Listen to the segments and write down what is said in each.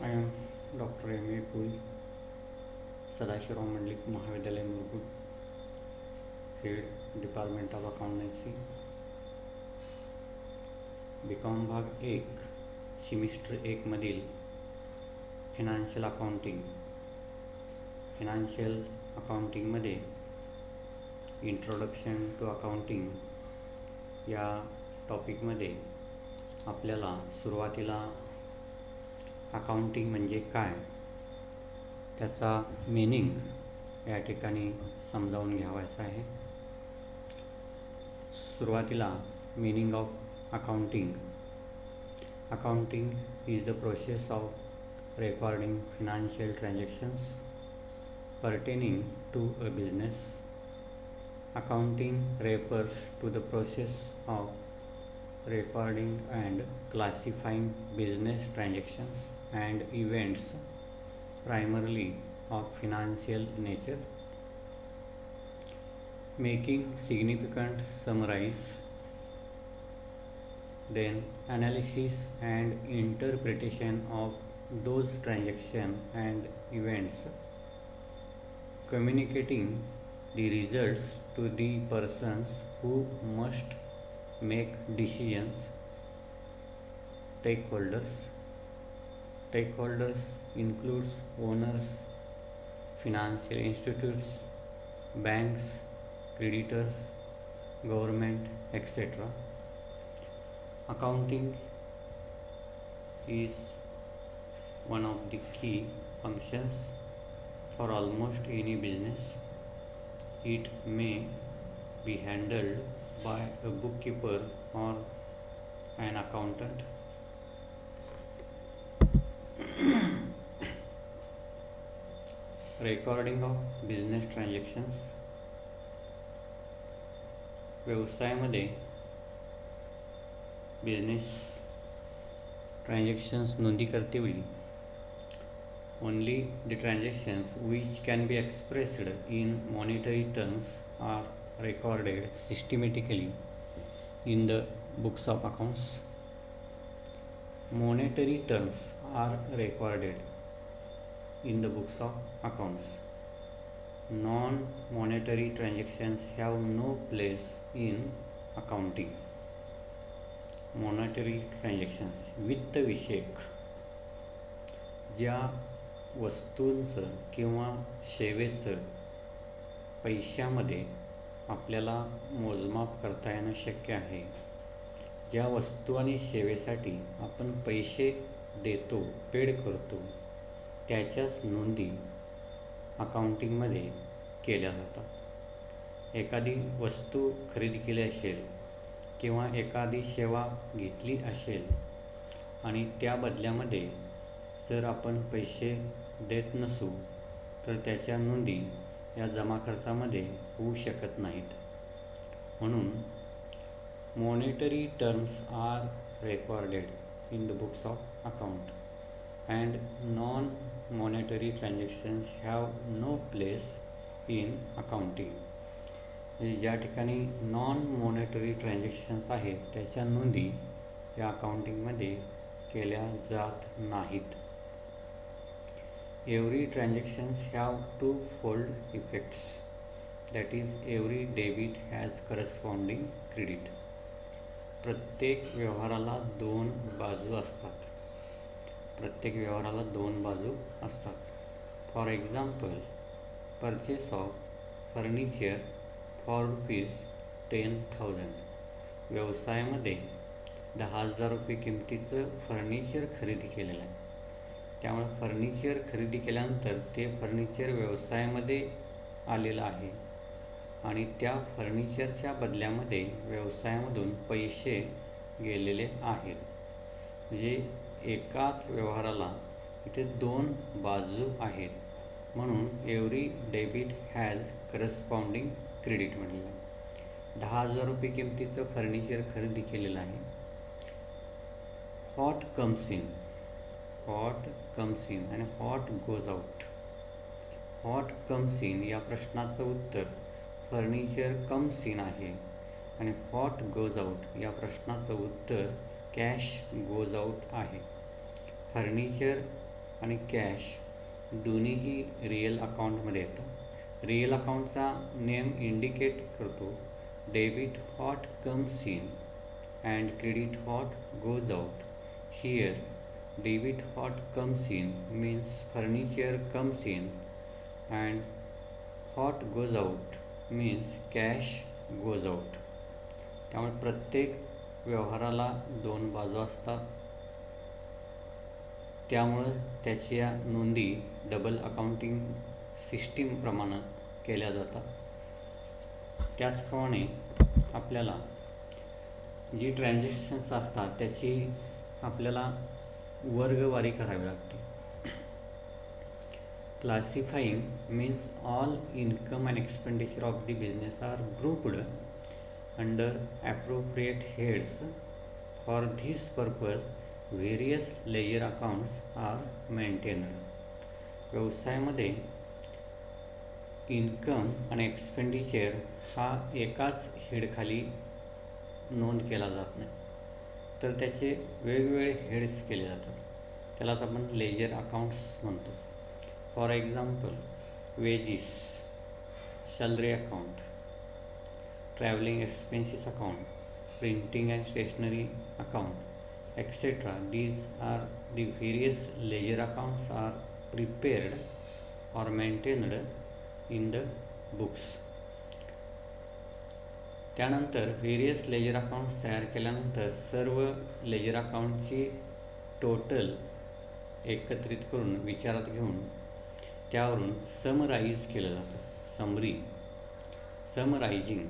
I am Dr. M. A. Puri, Sadashivram Mandlik Mahavidyalaya Murgut, Head Department of Accountancy. BCom भाग 1 semester 1 मधील financial अकाउंटिंगमध्ये introduction to accounting या टॉपिकमध्ये आपल्याला सुरुवातीला accounting म्हणजे काय त्याचा मीनिंग या ठिकाणी समजावून घ्यावायचा आहे. सुरुवातीला meaning of accounting. Accounting is the process of recording financial transactions pertaining to a business. Accounting refers to the process of recording and classifying business transactions and events primarily of financial nature, making significant summaries, then analysis and interpretation of those transactions and events, communicating the results to the persons who must make decisions. Stakeholders includes owners, financial institutes, banks, creditors, government, etc. Accounting is one of the key functions for almost any business. It may be handled by a bookkeeper or an accountant. Recording of business transactions. व्यवसायामध्ये business transactions नोंदी करतेवेळी only the transactions which can be expressed in monetary terms are recorded systematically in the books of accounts. Monetary terms are recorded in the books of accounts. Non-monetary transactions have no place in accounting. Monetary transactions वित्तविषयक ज्या वस्तूंचं किंवा सेवेचं पैशामध्ये आपल्याला मोजमाप करता येणं शक्य आहे, ज्या वस्तू आणि सेवेसाठी आपण पैसे देतो, पेड करतो, त्याच्याच नोंदी अकाउंटिंगमध्ये केल्या जातात. एखादी वस्तू खरेदी केली असेल किंवा एखादी सेवा घेतली असेल आणि त्या बदल्यामध्ये जर आपण पैसे देत नसू तर त्याच्या नोंदी या जमा खर्चामध्ये होऊ शकत नाहीत. म्हणून monetary terms are recorded in the books of account and non monetary transactions have no place in accounting. ज्या ठिकाणी नॉन मॉनेटरी ट्रान्झॅक्शन्स आहेत त्याच्या नोंदी या अकाउंटिंगमध्ये केल्या जात नाहीत. Every transactions have two fold effects, that is every debit has corresponding credit. प्रत्येक व्यवहाराला दोन बाजू असतात. For example, purchase of furniture for ₹10,000. व्यवसायामध्ये 10,000 रुपये किमतीचं फर्निचर खरेदी केलेलं आहे. त्यामुळे फर्निचर खरेदी केल्यानंतर ते फर्निचर व्यवसायामध्ये आलेलं आहे आणि त्या फर्निचरच्या बदल्यामध्ये व्यवसायामधून पैसे गेलेले आहेत. म्हणजे एकाच व्यवहाराला इथे दोन बाजू आहेत, म्हणून every debit has corresponding credit म्हणलेलं आहे. 10,000 रुपये किमतीचं फर्निचर खरेदी केलेलं आहे. व्हॉट कम्स इन आणि what goes out. What comes in या प्रश्नाचं उत्तर फर्निचर कम्स इन आहे आणि व्हॉट गोज आउट या प्रश्नाचं उत्तर कॅश गोज आउट आहे. फर्निचर आणि कॅश दोन्हीही रिअल अकाउंटमध्ये येतं. रिअल अकाउंटचा नेम इंडिकेट करतो debit what comes in and credit what goes out. Here debit what comes in means furniture comes in and what goes out means cash goes out. त्यामुळे प्रत्येक व्यवहाराला दोन बाजू असतात, त्यामुळं त्याच्या नोंदी डबल अकाउंटिंग सिस्टीमप्रमाणे केल्या जातात. त्याचप्रमाणे आपल्याला जी ट्रान्झॅक्शन्स असतात त्याची आपल्याला वर्गवारी करावी लागते. Classifying means all income and expenditure of the business are grouped under appropriate heads. For this purpose various ledger accounts are maintained. व्यवसायामध्ये इन्कम आणि एक्सपेंडिचर हा एकाच हेडखाली नोंद केला जात नाही, तर त्याचे वेगवेगळे हेड्स केले जातात. त्यालाच आपण लेजर अकाउंट्स म्हणतो. For example wages, salary account, travelling expenses account, printing and stationery account etc. These are the various ledger accounts are prepared or maintained in the books. त्यानंतर व्हेरियस लेजर अकाउंट्स तयार केल्यानंतर सर्व ledger अकाउंटची total एकत्रित करून विचारात घेऊन त्यावरून summarise केलं जातं. समरायझिंग.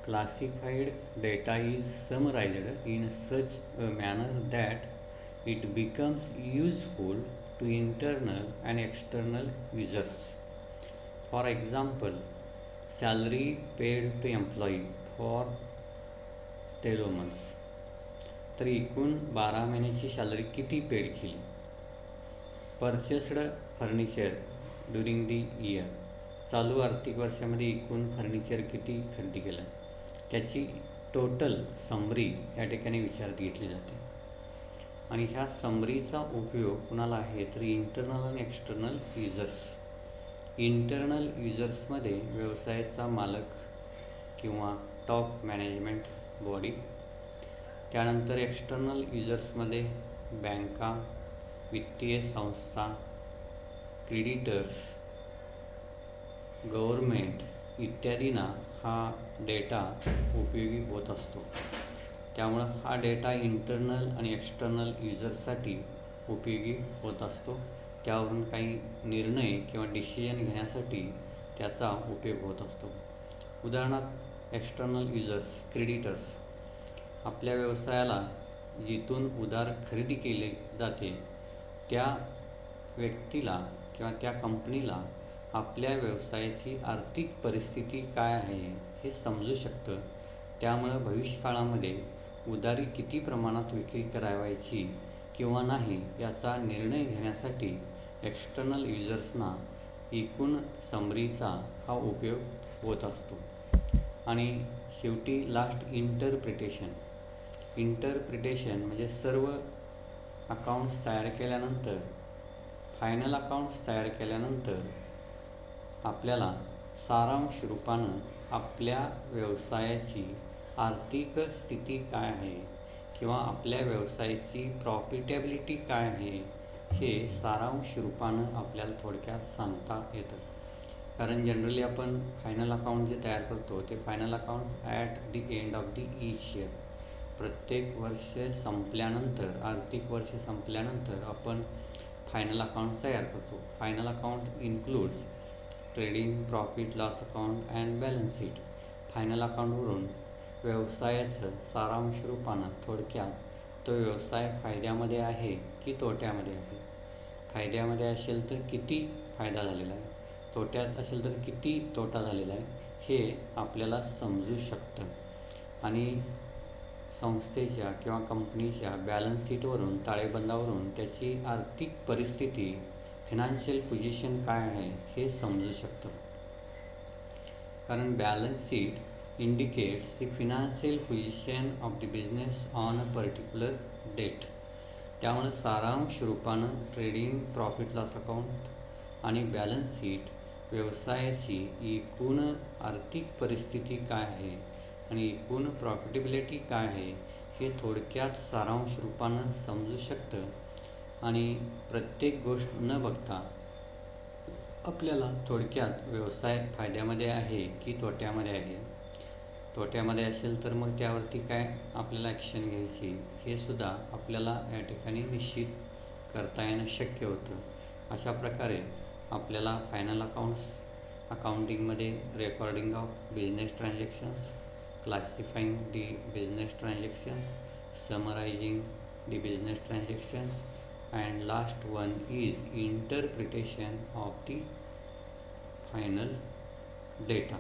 Classified data is summarized in such a manner that it becomes useful to internal and external users. For example, salary paid to employee for 12 months. तर एकूण 12 महिन्याची सॅलरी किती पेड केली. Purchased furniture during the year. चालू आर्थिक वर्षामध्ये एकूण furniture किती खरेदी केलं, त्याची टोटल समरी या ठिकाणी विचारात घेतली जाते. आणि ह्या समरीचा उपयोग कुणाला आहे तर इंटरनल आणि एक्सटर्नल युजर्स. इंटरनल युजर्समध्ये व्यवसायाचा मालक किंवा टॉप मॅनेजमेंट बॉडी. त्यानंतर एक्सटर्नल युजर्समध्ये बँका, वित्तीय संस्था, क्रेडिटर्स, गव्हर्मेंट इत्यादींना हा डेटा उपयोगी होत असतो. त्यामुळं हा डेटा इंटरनल आणि एक्सटर्नल युजर्ससाठी उपयोगी होत असतो. त्यावरून काही निर्णय किंवा डिसिजन घेण्यासाठी त्याचा उपयोग होत असतो. उदाहरणार्थ एक्सटर्नल युजर्स, क्रेडिटर्स. आपल्या व्यवसायाला जिथून उधार खरेदी केले जाते त्या व्यक्तीला किंवा त्या कंपनीला आपल्या व्यवसायाची आर्थिक परिस्थिती काय आहे हे समजू शकतं. त्यामुळं भविष्यकाळामध्ये उधारी किती प्रमाणात विक्री करावायची किंवा नाही याचा निर्णय घेण्यासाठी एक्सटर्नल युजर्सना एकूण समरीचा हा उपयोग होत असतो. आणि शेवटी लास्ट इंटरप्रिटेशन म्हणजे सर्व अकाउंट्स तयार केल्यानंतर, फायनल अकाउंट्स तयार केल्यानंतर आपल्याला सारांश रूपानं आपल्या व्यवसायाची आर्थिक स्थिती काय आहे किंवा आपल्या व्यवसायाची प्रॉफिटेबिलिटी काय आहे हे सारांश रूपानं आपल्याला थोडक्यात सांगता येतं. कारण जनरली आपण फायनल अकाउंट जे तयार करतो ते final accounts at the end of the each year. प्रत्येक वर्ष संपल्यानंतर, आर्थिक वर्ष संपल्यानंतर आपण फायनल अकाउंट्स तयार करतो. Final account includes trading profit loss account and balance sheet. Final अकाउंटवरून व्यवसायाचं सारांश रूपानं थोडक्यात तो व्यवसाय फायद्यामध्ये आहे की तोट्यामध्ये आहे. फायद्यामध्ये असेल तर किती फायदा झालेला आहे, तोट्यात असेल तर किती तोटा झालेला आहे हे आपल्याला समजू शकतं. आणि संस्थेच्या किंवा कंपनीच्या बॅलन्स शीटवरून, ताळेबंदावरून त्याची आर्थिक परिस्थिती, फिनान्शियल पोझिशन काय आहे हे समजू शकतं. कारण balance sheet indicates the financial position of the business on a particular date. त्यामुळे सारांश रूपानं ट्रेडिंग प्रॉफिट लॉस अकाउंट आणि बॅलन्स शीट व्यवसायाची एकूण आर्थिक परिस्थिती काय आहे आणि एकूण प्रॉफिटेबिलिटी काय आहे हे थोडक्यात सारांश रूपानं समजू शकतं. आणि प्रत्येक गोष्ट न बघता आपल्याला थोडक्यात व्यवसाय फायद्यामध्ये आहे की तोट्यामध्ये आहे, तोट्यामध्ये असेल तर मग त्यावरती काय आपल्याला ॲक्शन घ्यायची हे सुद्धा आपल्याला या ठिकाणी निश्चित करता येणं शक्य होतं. अशा प्रकारे आपल्याला फायनल अकाउंटिंगमध्ये recording of business transactions, classifying the business transactions, summarizing the business transactions and last one is interpretation of the final data